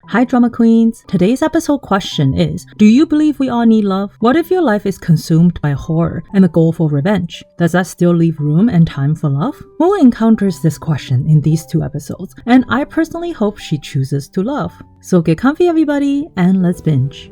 Hi drama queens! Today's episode question is, do you believe we all need love? What if your life is consumed by horror and the goal for revenge? Does that still leave room and time for love? Moon encounters this question in these two episodes, and I personally hope she chooses to love. So get comfy everybody, and let's binge.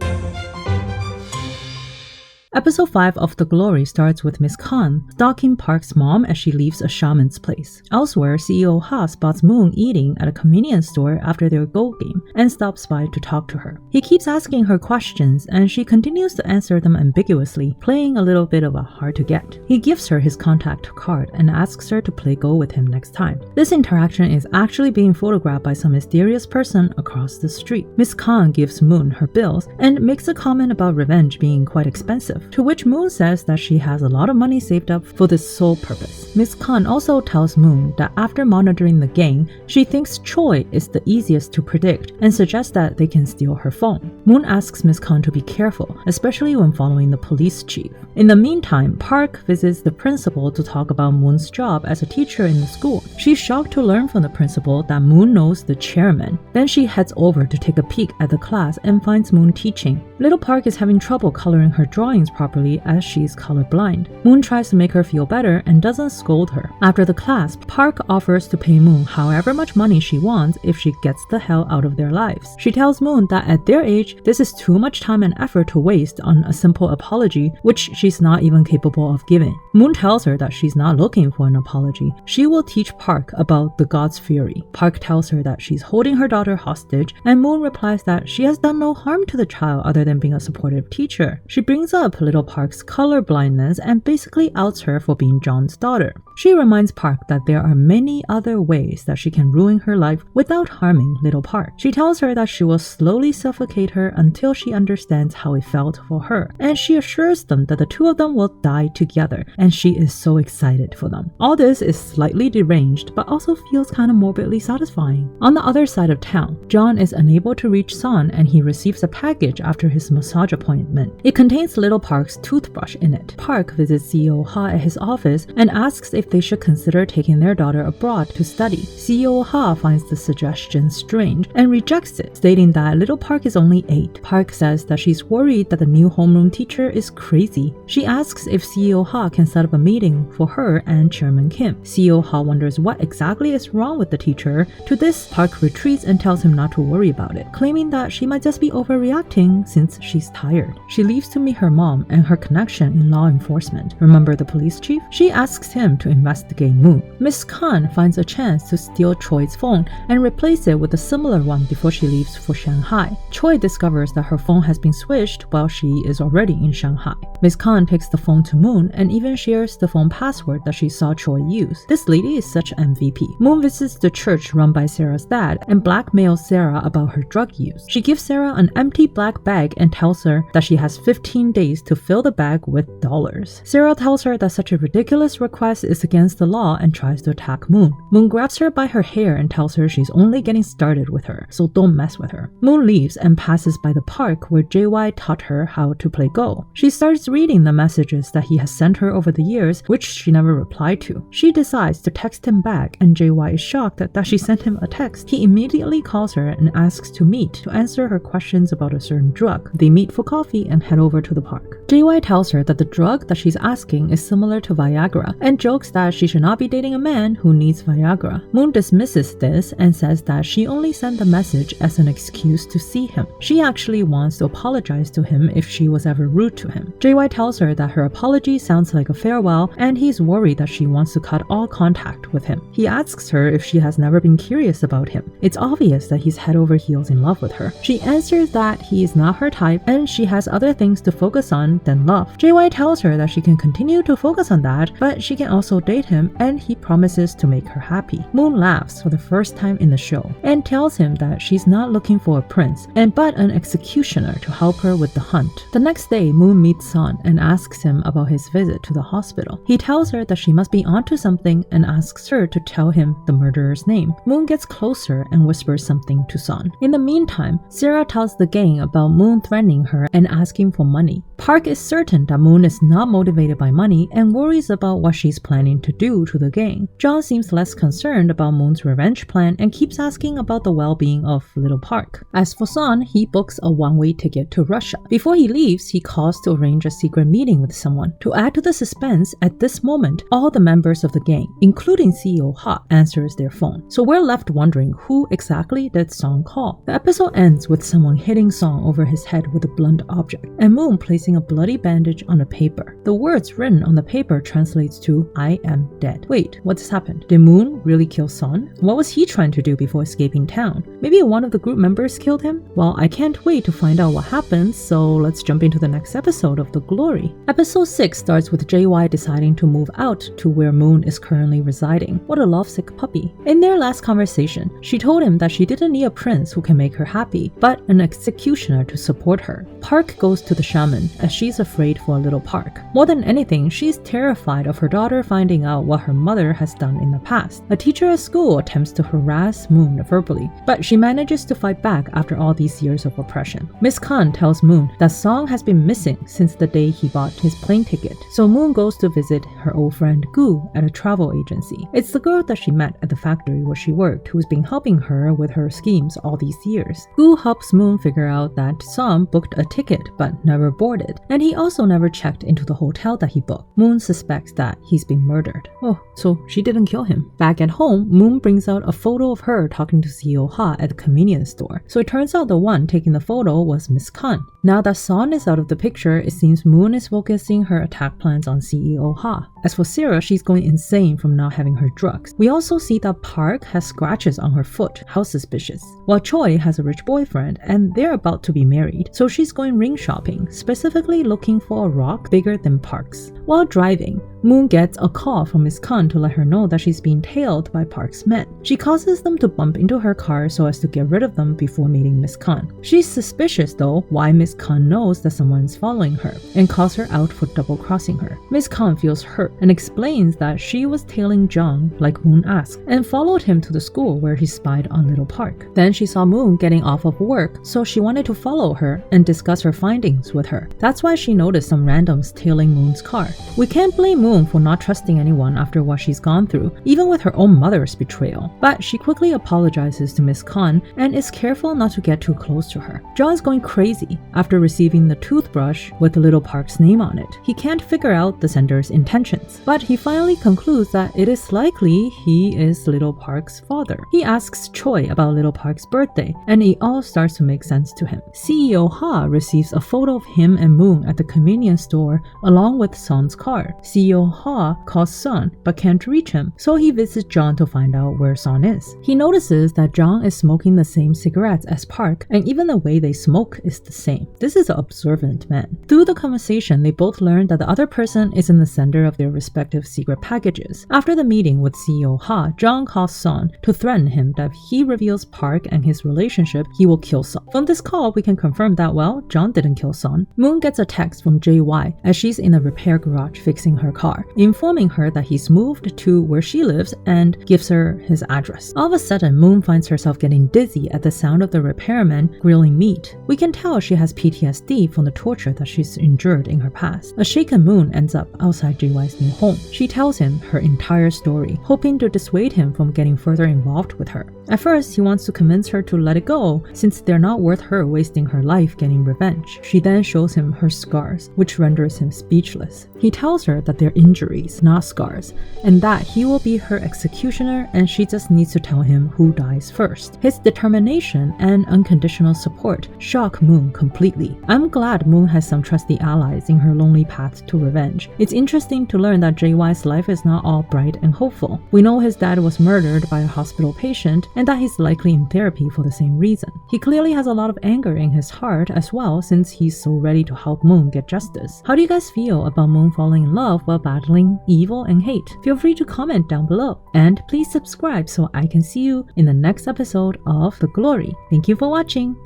Episode 5 of The Glory starts with Miss Khan stalking Park's mom as she leaves a shaman's place. Elsewhere, CEO Ha spots Moon eating at a convenience store after their Go game and stops by to talk to her. He keeps asking her questions and she continues to answer them ambiguously, playing a little bit of a hard to get. He gives her his contact card and asks her to play Go with him next time. This interaction is actually being photographed by some mysterious person across the street. Miss Khan gives Moon her bills and makes a comment about revenge being quite expensive, to which Moon says that she has a lot of money saved up for this sole purpose. Miss Khan also tells Moon that after monitoring the gang, she thinks Choi is the easiest to predict and suggests that they can steal her phone. Moon asks Miss Khan to be careful, especially when following the police chief. In the meantime, Park visits the principal to talk about Moon's job as a teacher in the school. She's shocked to learn from the principal that Moon knows the chairman. Then she heads over to take a peek at the class and finds Moon teaching. Little Park is having trouble coloring her drawings properly as she's colorblind. Moon tries to make her feel better and doesn't scold her. After the class, Park offers to pay Moon however much money she wants if she gets the hell out of their lives. She tells Moon that at their age, this is too much time and effort to waste on a simple apology, which she's not even capable of giving. Moon tells her that she's not looking for an apology. She will teach Park about the god's fury. Park tells her that she's holding her daughter hostage, and Moon replies that she has done no harm to the child other than being a supportive teacher. She brings up Little Park's color blindness and basically outs her for being John's daughter. She reminds Park that there are many other ways that she can ruin her life without harming Little Park. She tells her that she will slowly suffocate her until she understands how it felt for her, and she assures them that the two of them will die together, and she is so excited for them. All this is slightly deranged, but also feels kind of morbidly satisfying. On the other side of town, John is unable to reach Son, and he receives a package after his massage appointment. It contains Little Park's toothbrush in it. Park visits CEO Ha at his office and asks if they should consider taking their daughter abroad to study. CEO Ha finds the suggestion strange and rejects it, stating that Little Park is only 8. Park says that she's worried that the new homeroom teacher is crazy. She asks if CEO Ha can set up a meeting for her and Chairman Kim. CEO Ha wonders what exactly is wrong with the teacher. To this, Park retreats and tells him not to worry about it, claiming that she might just be overreacting since she's tired. She leaves to meet her mom and her connection in law enforcement. Remember the police chief? She asks him to investigate Moon. Miss Khan finds a chance to steal Choi's phone and replace it with a similar one before she leaves for Shanghai. Choi discovers that her phone has been switched while she is already in Shanghai. Miss Khan takes the phone to Moon and even shares the phone password that she saw Choi use. This lady is such an MVP. Moon visits the church run by Sarah's dad and blackmails Sarah about her drug use. She gives Sarah an empty black bag and tells her that she has 15 days to fill the bag with dollars. Sarah tells her that such a ridiculous request is against the law and tries to attack Moon. Moon grabs her by her hair and tells her she's only getting started with her, so don't mess with her. Moon leaves and passes by the park where JY taught her how to play Go. She starts reading the messages that he has sent her over the years, which she never replied to. She decides to text him back, and JY is shocked that she sent him a text. He immediately calls her and asks to meet to answer her questions about a certain drug. They meet for coffee and head over to the park. JY tells her that the drug that she's asking is similar to Viagra and jokes that she should not be dating a man who needs Viagra. Moon dismisses this and says that she only sent the message as an excuse to see him. She actually wants to apologize to him if she was ever rude to him. JY tells her that her apology sounds like a farewell and he's worried that she wants to cut all contact with him. He asks her if she has never been curious about him. It's obvious that he's head over heels in love with her. She answers that he is not her type and she has other things to focus on than love. JY tells her that she can continue to focus on that, but she can also date him and he promises to make her happy. Moon laughs for the first time in the show and tells him that she's not looking for a prince but an executioner to help her with the hunt. The next day, Moon meets Son and asks him about his visit to the hospital. He tells her that she must be onto something and asks her to tell him the murderer's name. Moon gets closer and whispers something to Son. In the meantime, Sarah tells the gang about Moon threatening her and asking for money. Park is certain that Moon is not motivated by money and worries about what she's planning to do to the gang. Jung seems less concerned about Moon's revenge plan and keeps asking about the well-being of little Park. As for Son, he books a one-way ticket to Russia. Before he leaves, he calls to arrange a secret meeting with someone. To add to the suspense, at this moment, all the members of the gang, including CEO Ha, answers their phone. So we're left wondering who exactly did Song call. The episode ends with someone hitting Song over his head with a blunt object, and Moon placing a bloody bandage on a paper. The words written on the paper translates to "I am dead." Wait, what just happened? Did Moon really kill Son? What was he trying to do before escaping town? Maybe one of the group members killed him? Well, I can't wait to find out what happens, so let's jump into the next episode of The Glory. Episode 6 starts with JY deciding to move out to where Moon is currently residing. What a lovesick puppy. In their last conversation, she told him that she didn't need a prince who can make her happy, but an executioner to support her. Park goes to the shaman as she's afraid for little Park. More than anything, she's terrified of her daughter finding out what her mother has done in the past. A teacher at school attempts to harass Moon verbally, but she manages to fight back after all these years of oppression. Miss Khan tells Moon that Song has been missing since the day he bought his plane ticket, so Moon goes to visit her old friend Gu at a travel agency. It's the girl that she met at the factory where she worked who's been helping her with her schemes all these years. Gu helps Moon figure out that Song booked a ticket but never boarded, and he also never checked into the hotel that he booked. Moon suspects that he's been murdered. Oh, so she didn't kill him. Back at home, Moon brings out a photo of her talking to CEO Ha at the convenience store. So it turns out the one taking the photo was Miss Khan. Now that Son is out of the picture, it seems Moon is focusing her attack plans on CEO Ha. As for Sarah, she's going insane from not having her drugs. We also see that Park has scratches on her foot. How suspicious. While Choi has a rich boyfriend and they're about to be married, so she's going ring shopping, specifically looking for a rock bigger than Park's. While driving, Moon gets a call from Miss Khan to let her know that she's being tailed by Park's men. She causes them to bump into her car so as to get rid of them before meeting Miss Khan. She's suspicious though why Miss Khan knows that someone's following her and calls her out for double-crossing her. Miss Khan feels hurt and explains that she was tailing Jung like Moon asked and followed him to the school where he spied on little Park. Then she saw Moon getting off of work, so she wanted to follow her and discuss her findings with her. That's why she noticed some randoms tailing Moon's car. We can't blame Moon for not trusting anyone after what she's gone through, even with her own mother's betrayal. But she quickly apologizes to Miss Khan and is careful not to get too close to her. John is going crazy after receiving the toothbrush with little Park's name on it. He can't figure out the sender's intentions, but he finally concludes that it is likely he is little Park's father. He asks Choi about little Park's birthday, and it all starts to make sense to him. CEO Ha receives a photo of him and Moon at the convenience store along with Son's car. CEO Ha calls Son but can't reach him, so he visits John to find out where Son is. He notices that John is smoking the same cigarettes as Park, and even the way they smoke is the same. This is an observant man. Through the conversation, they both learn that the other person is in the center of their respective secret packages. After the meeting with CEO Ha, John calls Son to threaten him that if he reveals Park and his relationship, he will kill Son. From this call, we can confirm that, well, John didn't kill Son. Moon gets a text from JY as she's in a repair garage fixing her car, informing her that he's moved to where she lives and gives her his address. All of a sudden, Moon finds herself getting dizzy at the sound of the repairman grilling meat. We can tell she has PTSD from the torture that she's endured in her past. A shaken Moon ends up outside JY's new home. She tells him her entire story, hoping to dissuade him from getting further involved with her. At first, he wants to convince her to let it go, since they're not worth her wasting her life getting revenge. She then shows him her scars, which renders him speechless. He tells her that they're injuries, not scars, and that he will be her executioner and she just needs to tell him who dies first. His determination and unconditional support shock Moon completely. I'm glad Moon has some trusty allies in her lonely path to revenge. It's interesting to learn that JY's life is not all bright and hopeful. We know his dad was murdered by a hospital patient and that he's likely in therapy for the same reason. He clearly has a lot of anger in his heart as well, since he's so ready to help Moon get justice. How do you guys feel about Moon falling in love while battling evil and hate? Feel free to comment down below. And please subscribe so I can see you in the next episode of The Glory. Thank you for watching.